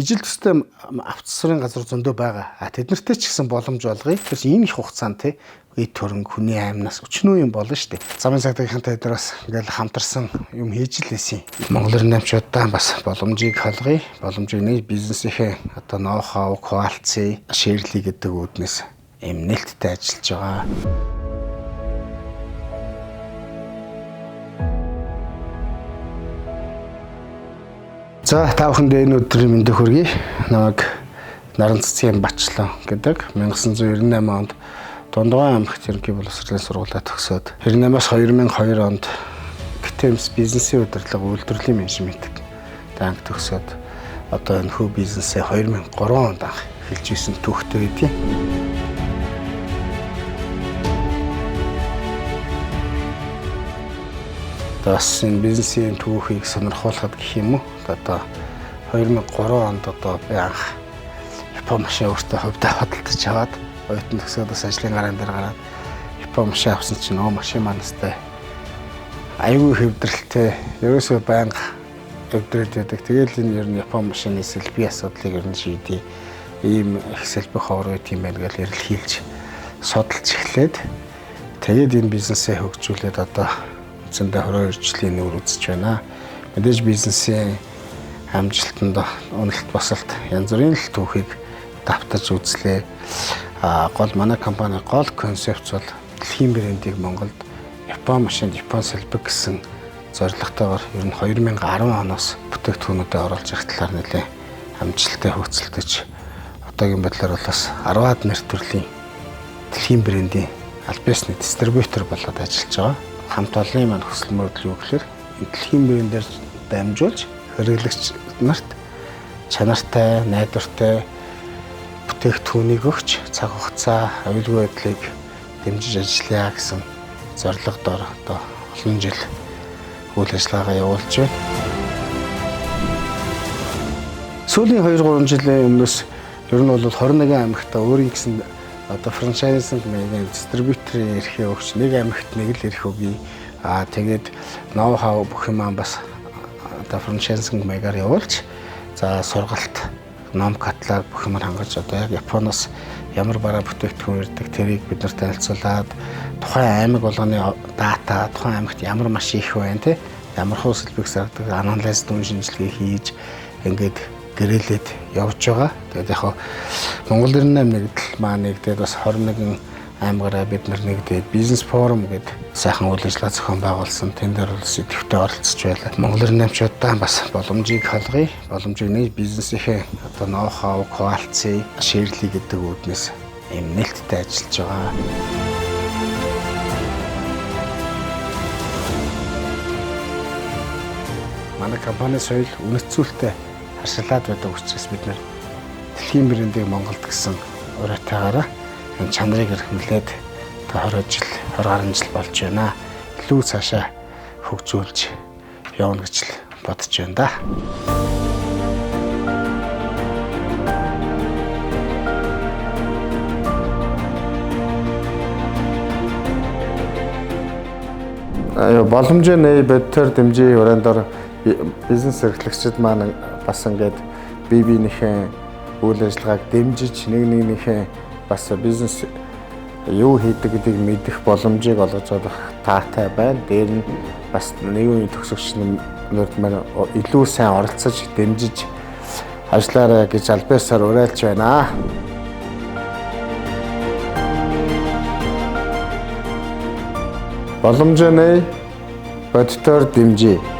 ижил төстэй авцсрын газар зөндөө байгаа. Тэд нартэй ч гэсэн боломж олгоё. Тэгэхээр энэ их хугацаанд те эд төрөнг хүний аймнаас өчнөө юм болно шүү дээ. Замын цагдаагийнхантай бид бас ингээл хамтарсан юм хийж л лээсэн. Монгол намчуудаа бас боломжийг олгоё. Боломжийг нэг бизнесийнхээ одоо ноу-хау, квалци, шэйрлий гэдэг үүднээс нээлттэй ажиллаж байгаа. За та бүхэндээ энэ өдрийн мэндийг хүргэе. Намайг Наран Цэцгийн Бачлан гэдэг 1998 онд Дундгай аймагт ерөнхий боловсролын сургуулаа төгсөөд 98-аас 2002 онд ГТЭМС бизнесийн удирдлага үйлдвэрлэлийн менежмент анги төгсөөд одоо энэ хөв бизнесээ 2003 онд анх эхэлж исэн түүхтэй байдیں۔ Бас энэ бизнесийн түүхийг сонирхуулахад гэх юм уу? Одоо 2003 онд одоо би анх Япон машин өөртөө хувьдаа хөдөлж аваад оюутан төгсөөд бас ажлын гараан дээр гараад Япон машин авсан чинь машин манастай аюулгүй хэвдрэлтэй ерөөсөө байнга өвдрээд байдаг. Тэгэл энэ ер нь Япон машины сэлбий асуудлыг ер нь шийдэе. Ийм их сэлбэх ховор байт юм байна гэж ярил хийлж судалж эхлээд тэгээд энэ бизнесээ хөгжүүлээд одоо үндсэндээ 22 жилийн нүүр үзэж байна. Мэдээж бизнесийн амжилтанд уналт басалт янз бүрийн л түүхийг давтаж үзлээ. Гол манай компани гол концепц бол дэлхийн брендийг Монголд Япон машинд Япон сэлбэг гэсэн зорилготойгоор ер нь 2010 оноос бүтээгдэхүүнүүдэд оруулж ирэх талаар нэлээд амжилттай хөгжөлдөж одоогийн байдлаар бол бас 10-аад нэр төрлийн дэлхийн брендийн аль биесны дистрибьютор болоод ажиллаж байгаа. Хамт олонний маань хүсэл мөрөдөл юу гэхээр дэлхийн брендээр дамжуулж хэрэглэгч нарт чанартай, найдвартай бүтээгдэхүүнийг өгч цаг хугацаа аюулгүй байдлыг дэмжиж ажиллая гэсэн зорилгодоор одоо олон жил үйл ажиллагаагаа явуулж байна. Сүүлийн 2-3 жилийн өмнөөс ер нь бол 21 аймагта өөрийн гэсэн одоо франчайзинг маягийн дистрибьюторын эрхээ өгч нэг аймагт нэг л эрх өгье. Тэгээд ноу-хау бүх юм бас франчайзинг маягаар явуулж за сургалт ном каталог бүх юмар хангаж одоо яг Японоос ямар бараа бүтээгдэхүүн ирдэг тэрийг бид нарт танилцуулаад тухайн аймаг болгоны дата тухайн аймагт ямар машин их байна те ямар хөө сэлбэг сардаг анализ дүн шинжилгээ хийж ингээд гэрээлээд явж байгаа. Тэгээд яг Монгол 98 нэгдэл маань нэгдээд бас 21 аймагаараа бид нар нэгдээд бизнес форум гэдэг сайхан үйл ажиллагаа зохион байгуулсан. Тэн дээр бол сэдвүүдэд оролцож байлаа. Монгол 98-чуудаа бас боломжийг олгоё. Боломжийг нэг бизнесийнхээ одоо ноу-хау, квалци, шэйрлий гэдэг үүднээс нээлттэй ажиллаж байгаа. Манай компани соёл үнэцүүлэлтэд харшилаад байдаг учраас бид нар дэлхийн брендийг Монголд гэсэн уриатаагаараа энэ чанарыг эрхэмлээд 20 жил 20 гаруй жил болж байна. Илүү цаашаа хөгжүүлж явна гэж л бодож байна да. Боломжтой бодтоор дэмжээ урандаар бизнес эрхлэгчид маань бас ингээд бие биенийхээ үйл ажиллагааг дэмжиж нэгнийхээ бас бизнес юу хийдэг гэдгийг мэдэх боломжийг олгож авах таатай байна. Дээр нь бас нэгэн төгсөгч нарт маань илүү сайн оролцож дэмжиж ажиллаарай гэж албаасаар уриалж байна. Боломжтой бодтоор дэмжээ.